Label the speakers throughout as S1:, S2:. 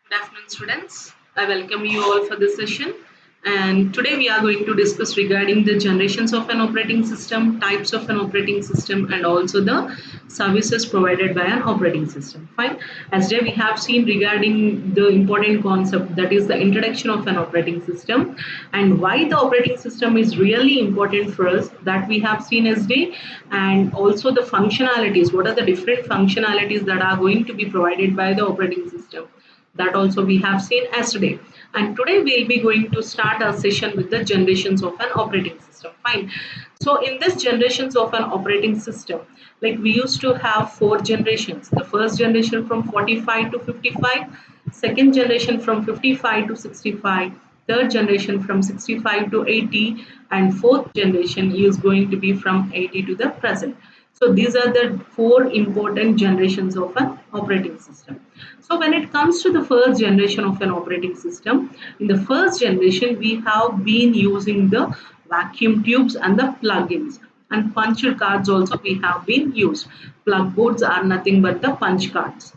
S1: Good afternoon, students. I welcome you all for this session. And today we are going to discuss regarding the generations of an operating system, types of an operating system, and also the services provided by an operating system. Fine. As today we have seen regarding the important concept, that is the introduction of an operating system and why the operating system is really important for us, that we have seen as day, and also the functionalities. What are the different functionalities that are going to be provided by the operating system? That also we have seen yesterday. And today we'll be going to start our session with the generations of an operating system. Fine. So in this generations of an operating system, like we used to have four generations. The first generation from 45 to 55, second generation from 55 to 65, third generation from 65 to 80, and fourth generation is going to be from 80 to the present. So these are the four important generations of an operating system. So when it comes to the first generation of an operating system, in the first generation we have been using the vacuum tubes and the plugins, and punch cards also we have been used. Plug boards are nothing but the punch cards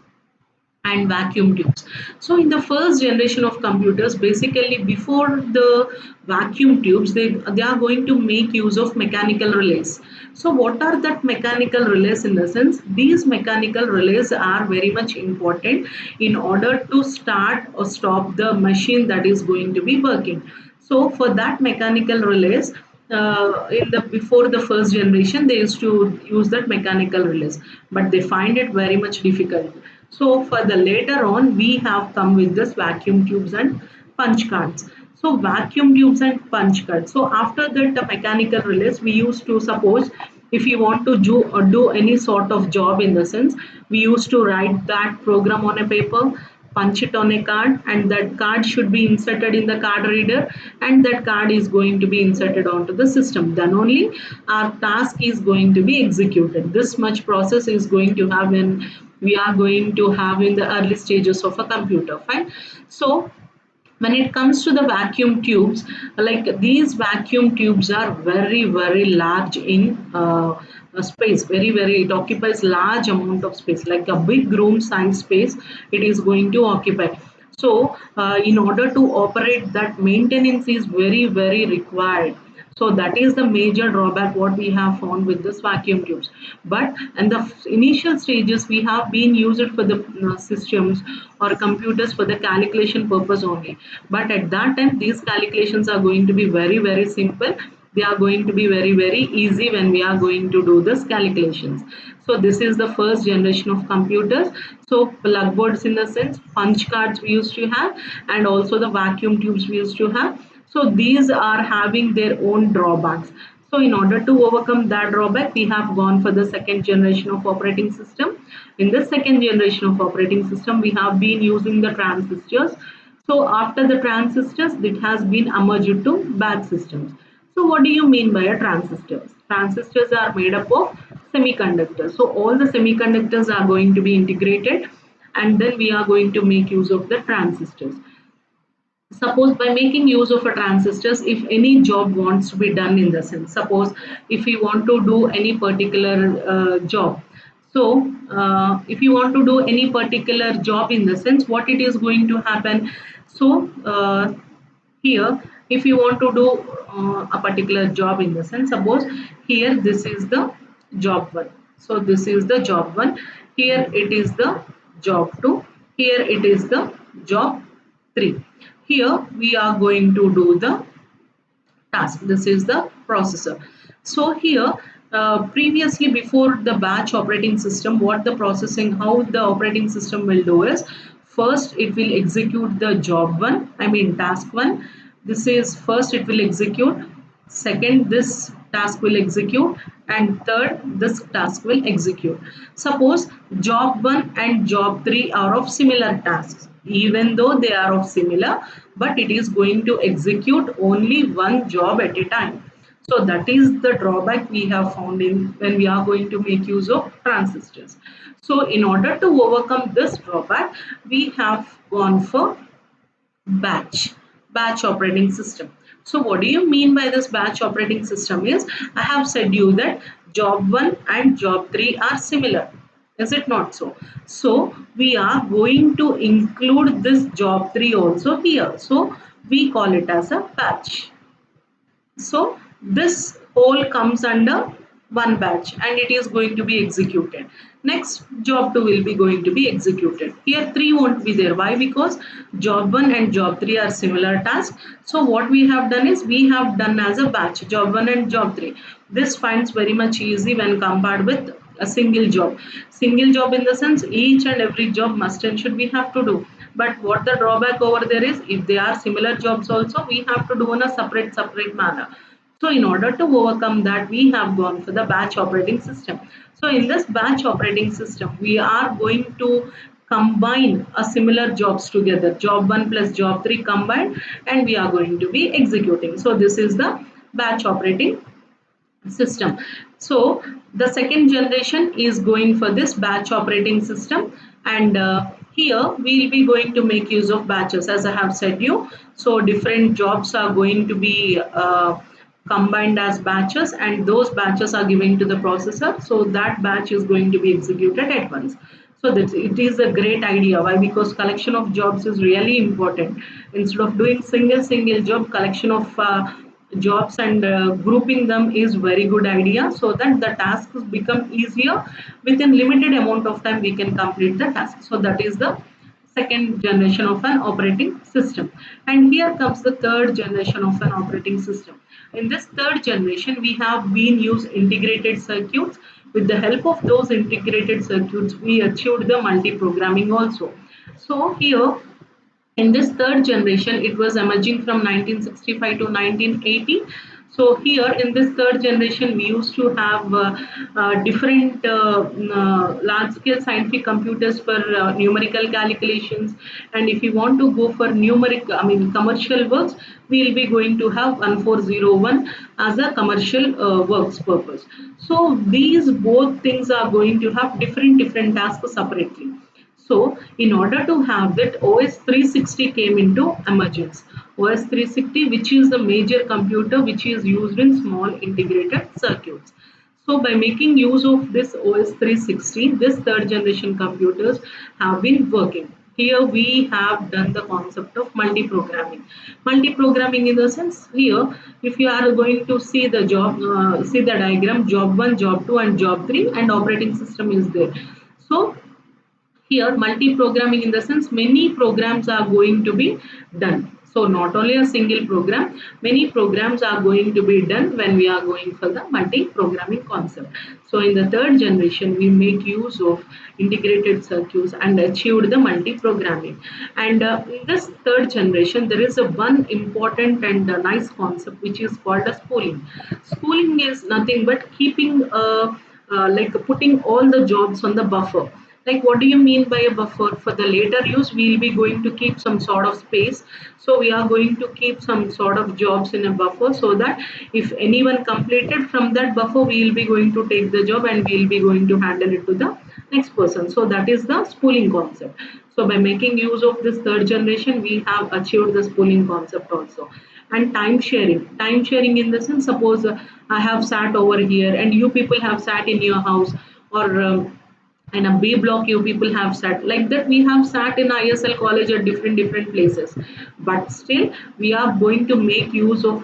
S1: and vacuum tubes. So in the first generation of computers, basically before the vacuum tubes, they are going to make use of mechanical relays. So what are that mechanical relays? In the sense, these mechanical relays are very much important in order to start or stop the machine that is going to be working. So for that mechanical relays, in the before the first generation they used to use that mechanical relays, but they find it very much difficult. So for the later on we have come with this vacuum tubes and punch cards. So vacuum tubes and punch cards. So after that the mechanical relays, we used to suppose if you want to do any sort of job, in the sense we used to write that program on a paper, punch it on a card, and that card should be inserted in the card reader, and that card is going to be inserted onto the system. Then only our task is going to be executed. This much process is going to have when we are going to have in the early stages of a computer. Fine. So when it comes to the vacuum tubes, like these vacuum tubes are very large in space, very, it occupies large amount of space, like a big room size space it is going to occupy. So in order to operate, that maintenance is very required. So that is the major drawback what we have found with this vacuum tubes. But in the initial stages, we have been used for the systems or computers for the calculation purpose only. But at that time, these calculations are going to be very simple. They are going to be very easy when we are going to do this calculations. So this is the first generation of computers. So plug boards, in the sense punch cards we used to have, and also the vacuum tubes we used to have. So these are having their own drawbacks. So in order to overcome that drawback, we have gone for the second generation of operating system. In the second generation of operating system, we have been using the transistors. So after the transistors, it has been merged to batch systems. So what do you mean by a transistors? Transistors are made up of semiconductors. So all the semiconductors are going to be integrated, and then we are going to make use of the transistors. Suppose by making use of a transistors, if any job wants to be done, in the sense, suppose if we want to do any particular job. So if you want to do any particular job, in the sense what it is going to happen. So here, if you want to do a particular job, in the sense, suppose here this is the job 1. So this is the job 1. Here it is the job 2. Here it is the job 3. Here we are going to do the task. This is the processor. So here, previously before the batch operating system, what the processing, how the operating system will do is, first it will execute the job 1, I mean task 1. This is first it will execute, second this task will execute, and third this task will execute. Suppose job 1 and job 3 are of similar tasks, even though they are of similar, but it is going to execute only one job at a time. So that is the drawback we have found in when we are going to make use of transistors. So in order to overcome this drawback, we have gone for batch operating system. So what do you mean by this batch operating system is, I have said you that job 1 and job 3 are similar, Is it not so? So we are going to include this job 3 also here. So we call it as a batch. So this whole comes under one batch and it is going to be executed. Next job 2 will be going to be executed. Here 3 won't be there. Why? Because job 1 and job 3 are similar tasks. So what we have done is we have done as a batch job 1 and job 3. This finds very much easy when compared with a single job. Single job in the sense each and every job must and should we have to do. But what the drawback over there is, if they are similar jobs also, we have to do in a separate manner. So in order to overcome that, we have gone for the batch operating system. So in this batch operating system, we are going to combine a similar jobs together, job 1 plus job 3 combined, and we are going to be executing. So this is the batch operating system. So the second generation is going for this batch operating system, and here we will be going to make use of batches as I have said you. So different jobs are going to be combined as batches, and those batches are given to the processor, so that batch is going to be executed at once. So that it is a great idea. Why? Because collection of jobs is really important. Instead of doing single job, collection of jobs and grouping them is very good idea, so that the tasks become easier. Within limited amount of time we can complete the task. So that is the second generation of an operating system. And here comes the third generation of an operating system. In this third generation, we have been used integrated circuits. With the help of those integrated circuits, we achieved the multi-programming also. So here in this third generation, it was emerging from 1965 to 1980. So here in this third generation, we used to have different large scale scientific computers for numerical calculations. And if you want to go for commercial works, we will be going to have 1401 as a commercial works purpose. So these both things are going to have different tasks separately. So in order to have that, OS 360 came into emergence. OS 360, which is the major computer which is used in small integrated circuits. So by making use of this OS 360, this third generation computers have been working. Here we have done the concept of multi-programming. Multi-programming in the sense, here if you are going to see the see the diagram, job 1, job 2 and job 3, and operating system is there. So here multi-programming in the sense many programs are going to be done. So not only a single program, many programs are going to be done when we are going for the multi-programming concept. So in the third generation, we make use of integrated circuits and achieved the multi-programming. And in this third generation, there is a one important and nice concept which is called as spooling. Spooling is nothing but keeping like putting all the jobs on the buffer. Like what do you mean by a buffer? For the later use, we'll be going to keep some sort of space. So we are going to keep some sort of jobs in a buffer, so that if anyone completed from that buffer, we will be going to take the job and we'll be going to handle it to the next person. So that is the spooling concept. So by making use of this third generation, we have achieved the spooling concept also. And time sharing in the sense, suppose I have sat over here and you people have sat in your house, or in a B block you people have sat like that. We have sat in ISL college at different places, but still we are going to make use of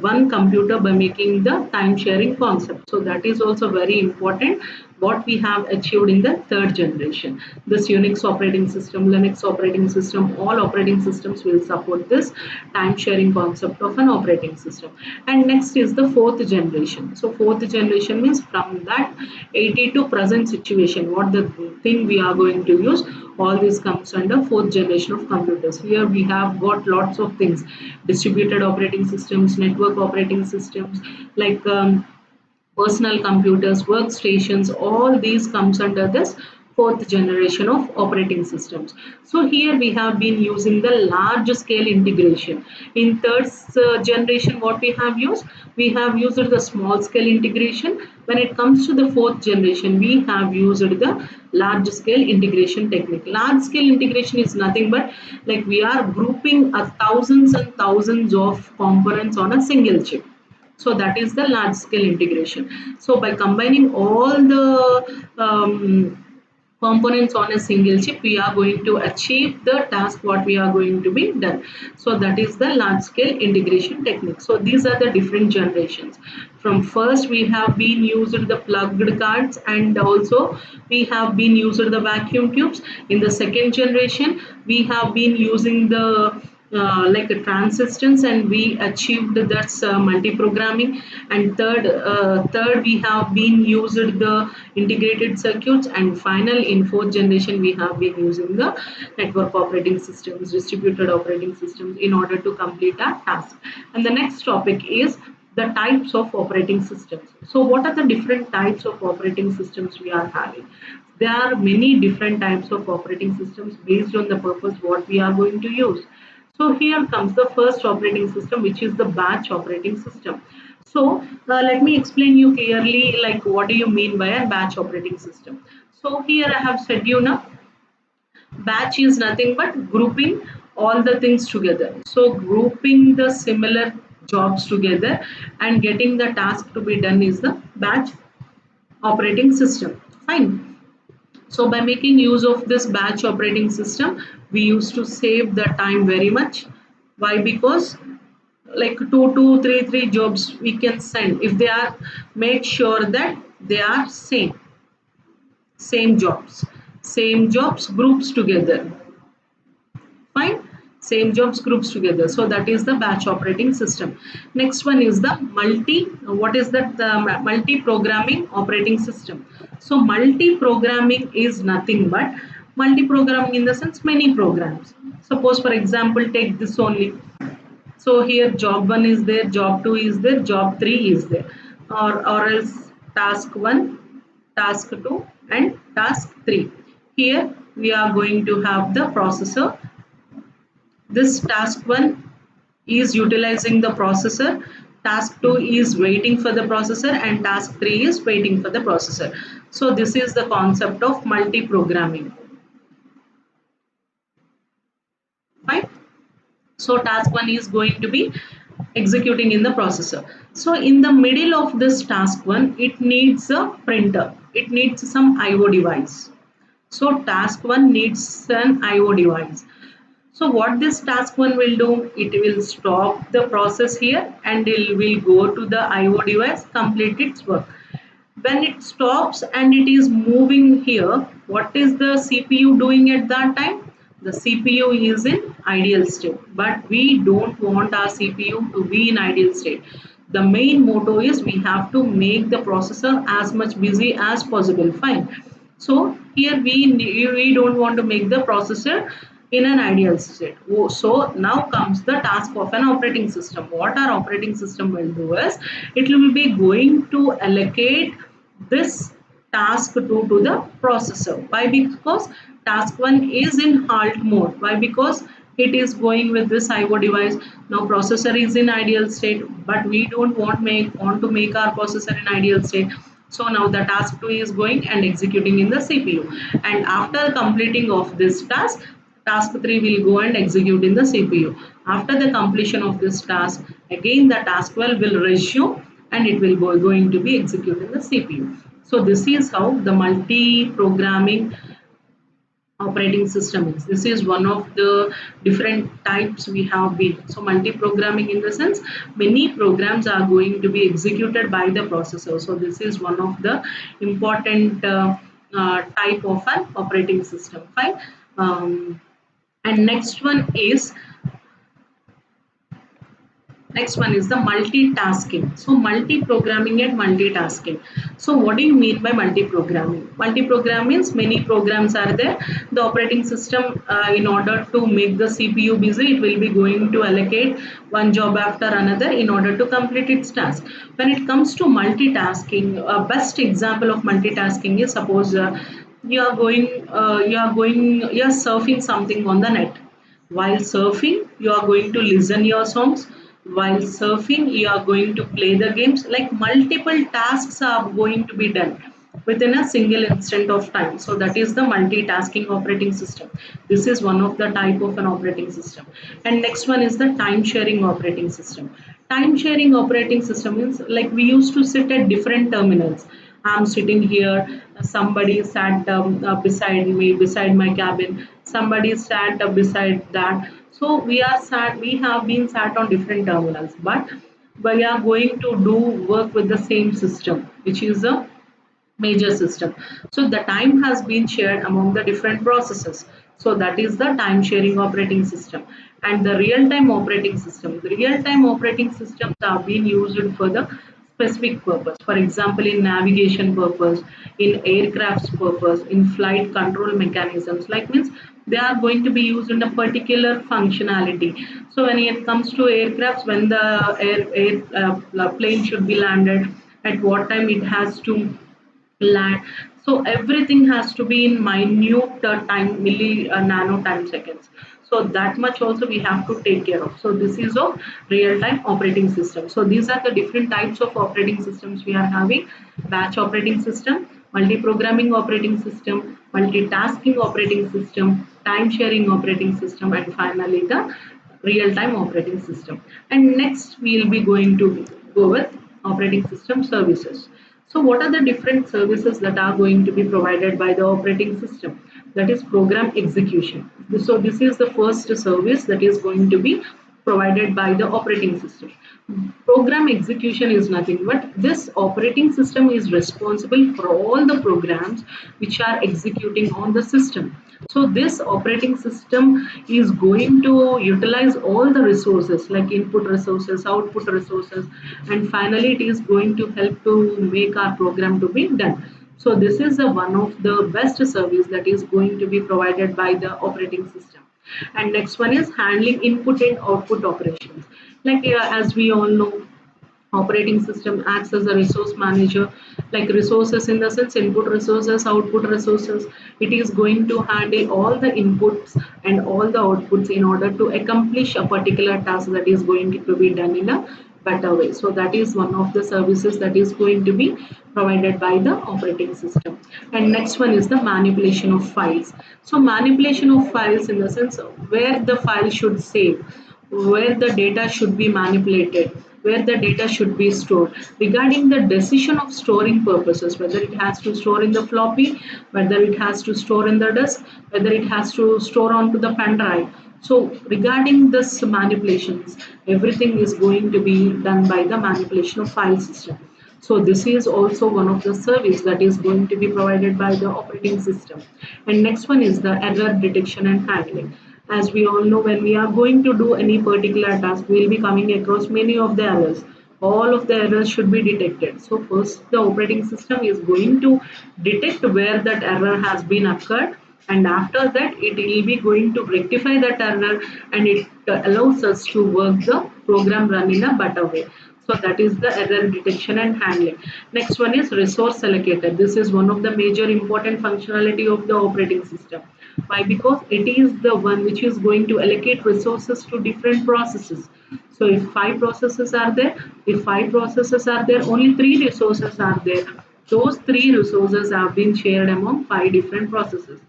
S1: one computer by making the time sharing concept. So that is also very important what we have achieved in the third generation. This Unix operating system, Linux operating system, all operating systems will support this time sharing concept of an operating system. And next is the fourth generation. So fourth generation means from that 80 to present situation, what the thing we are going to use, all this comes under fourth generation of computers. Here we have got lots of things: distributed operating systems, network operating systems, like personal computers, workstations, all these comes under this fourth generation of operating systems. So here we have been using the large scale integration. In third generation, what we have used? We have used the small scale integration. When it comes to the fourth generation, we have used the large scale integration technique. Large scale integration is nothing but like we are grouping thousands and thousands of components on a single chip. So that is the large scale integration. So by combining all the components on a single chip, we are going to achieve the task what we are going to be done. So that is the large scale integration technique. So these are the different generations. From first we have been used the plugged cards, and also we have been used the vacuum tubes. In the second generation we have been using the like a transistors, and we achieved that's multi-programming. And third we have been used the integrated circuits, and final in fourth generation we have been using the network operating systems, distributed operating systems, in order to complete our task. And the next topic is the types of operating systems. So what are the different types of operating systems we are having? There are many different types of operating systems based on the purpose what we are going to use. So here comes the first operating system, which is the batch operating system. So let me explain you clearly like what do you mean by a batch operating system. So here I have said you now, batch is nothing but grouping all the things together. So grouping the similar jobs together and getting the task to be done is the batch operating system. Fine. So by making use of this batch operating system, we used to save the time very much. Why? Because like three jobs we can send if they are made sure that they are same jobs groups together. Fine. Same jobs groups together. So that is the batch operating system. Next one is the what is that? The multi programming operating system. So multi programming is nothing but multi programming in the sense many programs. Suppose for example take this only. So here job 1 is there, job 2 is there, job 3 is there, or else task 1, task 2 and task 3. Here we are going to have the processor. This task 1 is utilizing the processor, task 2 is waiting for the processor, and task 3 is waiting for the processor. So this is the concept of multi-programming. Fine. So task 1 is going to be executing in the processor. So in the middle of this task 1, it needs a printer. It needs some IO device. So task 1 needs an IO device. So what this task 1 will do, it will stop the process here and it will go to the IO device, complete its work. When it stops and it is moving here, what is the CPU doing at that time? The CPU is in ideal state, but we don't want our CPU to be in ideal state. The main motto is we have to make the processor as much busy as possible. Fine. So here we don't want to make the processor in an ideal state. So now comes the task of an operating system. What our operating system will do is it will be going to allocate this task 2 to the processor. Why? Because task 1 is in halt mode. Why? Because it is going with this IO device. Now processor is in ideal state, but we don't want to make our processor in ideal state. So now the task 2 is going and executing in the CPU, and after completing of this task 3 will go and execute in the CPU. After the completion of this task, again the task 12 will resume and it will going to be executed in the CPU. So this is how the multi-programming operating system is. This is one of the different types we have been. So multi-programming in the sense many programs are going to be executed by the processor. So this is one of the important type of an operating system. Fine. And next one is the multitasking. So multi-programming and multitasking. So what do you mean by multi-programming? Multi-program means many programs are there. The operating system, in order to make the CPU busy, it will be going to allocate one job after another in order to complete its task. When it comes to multitasking, a best example of multitasking is suppose you are surfing something on the net. While surfing, you are going to listen your songs. While surfing, you are going to play the games. Like multiple tasks are going to be done within a single instant of time. So that is the multitasking operating system. This is one of the type of an operating system. And next one is the time sharing operating system. Time sharing operating system means like we used to sit at different terminals. I'm sitting here, somebody sat beside me, beside my cabin, somebody sat beside that. So we have been sat on different terminals, but we are going to do work with the same system, which is a major system. So the time has been shared among the different processes. So that is the time sharing operating system. And the real time operating system. The real time operating systems are being used for the specific purpose. For example, in navigation purpose, in aircraft's purpose, in flight control mechanisms, like means they are going to be used in a particular functionality. So when it comes to aircrafts, when the plane should be landed, at what time it has to land. So everything has to be in minute time, milli nano time seconds. So that much also we have to take care of. So this is of real time operating system. So these are the different types of operating systems we are having: batch operating system, multi-programming operating system, multitasking operating system, time sharing operating system, and finally the real time operating system. And next we will be going to go with operating system services. So what are the different services that are going to be provided by the operating system? That is program execution. So this is the first service that is going to be provided by the operating system. Program execution is nothing but this operating system is responsible for all the programs which are executing on the system. So this operating system is going to utilize all the resources like input resources, output resources, and finally it is going to help to make our program to be done. So this is the one of the best service that is going to be provided by the operating system. And next one is handling input and output operations. Like as we all know, operating system acts as a resource manager, like resources in the sense input resources, output resources. It is going to handle all the inputs and all the outputs in order to accomplish a particular task that is going to be done in a better way. So that is one of the services that is going to be provided by the operating system. And next one is the manipulation of files. So manipulation of files in the sense where the file should save, where the data should be manipulated, where the data should be stored, regarding the decision of storing purposes, whether it has to store in the floppy, whether it has to store in the disk, whether it has to store onto the pen drive. So regarding this manipulations, everything is going to be done by the manipulation of file system. So this is also one of the service that is going to be provided by the operating system. And next one is the error detection and handling. As we all know, when we are going to do any particular task, we will be coming across many of the errors. All of the errors should be detected. So first the operating system is going to detect where that error has been occurred, and after that it will be going to rectify that error, and it allows us to work the program run in a better way. So that is the error detection and handling. Next one is resource allocator. This is one of the major important functionality of the operating system. Why? Because it is the one which is going to allocate resources to different processes. So if five processes are there, only three resources are there. Those three resources have been shared among five different processes.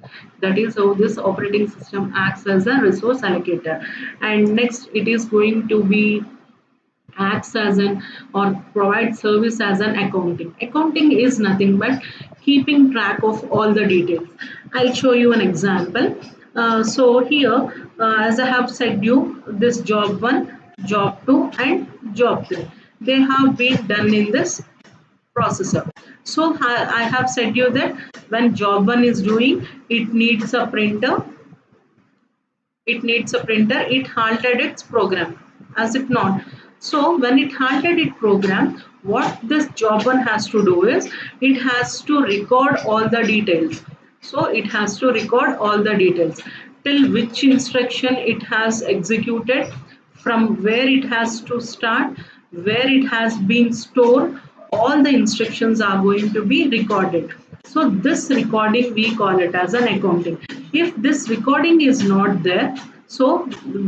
S1: That is how this operating system acts as a resource allocator. And next, it is going to be acts as an or provide service as an accounting. Accounting is nothing but keeping track of all the details. I'll show you an example. So here, as I have said you, this job 1, job 2 and job 3, they have been done in this processor. So I have said you that when job 1 is doing, it needs a printer, it halted its program, as if not. So when it halted its program, what this job one has to do is it has to record all the details. So it has to record all the details till which instruction it has executed, from where it has to start, where it has been stored. All the instructions are going to be recorded. So this recording we call it as an accounting. If this recording is not there, so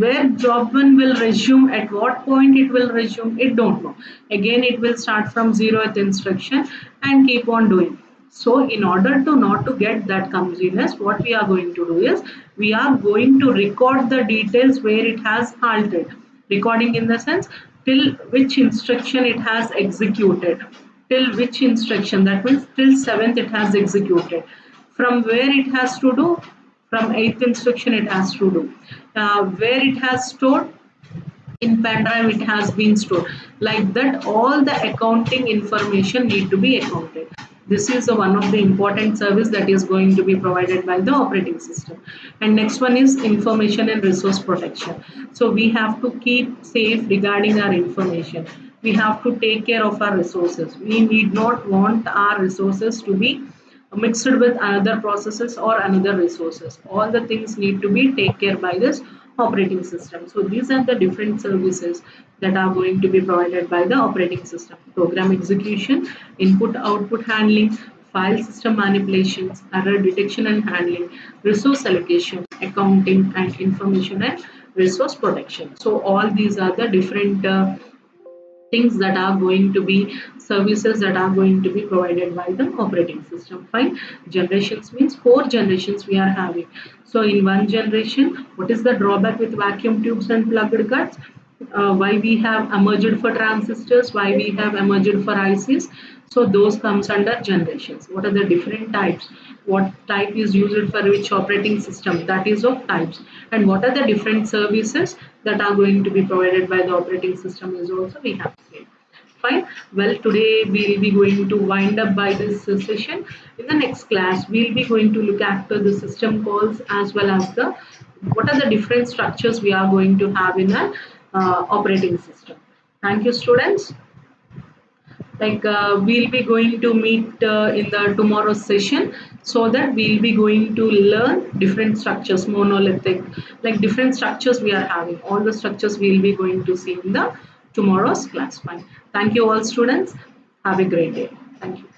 S1: where job one will resume, at what point it will resume, it don't know. Again it will start from 0th instruction and keep on doing. So in order to not to get that clumsiness, what we are going to do is we are going to record the details where it has halted. Recording in the sense till which instruction it has executed, till which instruction, that means till 7th it has executed. From where it has to do, from 8th instruction it has to do. Where it has stored, in pen drive it has been stored. Like that, all the accounting information need to be accounted. This is one of the important service that is going to be provided by the operating system. And next one is information and resource protection. So we have to keep safe regarding our information. We have to take care of our resources. We need not want our resources to be mixed with another processes or another resources. All the things need to be taken care by this operating system. So these are the different services that are going to be provided by the operating system: program execution, input output handling, file system manipulations, error detection and handling, resource allocation, accounting, and information and resource protection. So all these are the different things that are going to be services that are going to be provided by the operating system. Fine. Generations means 4 generations we are having. So in one generation, what is the drawback with vacuum tubes and plugged guts? Why we have emerged for transistors, why we have emerged for ICs? So those comes under generations. What are the different types? What type is used for which operating system? That is of types. And what are the different services that are going to be provided by the operating system is also we have seen. Fine. Well, today we'll be going to wind up by this session. In the next class, we'll be going to look after the system calls as well as the what are the different structures we are going to have in an operating system. Thank you, students. Like we'll be going to meet in the tomorrow's session, so that we'll be going to learn different structures, monolithic, like different structures we are having. All the structures we'll be going to see in the tomorrow's class. Fine. Thank you all, students. Have a great day. Thank you.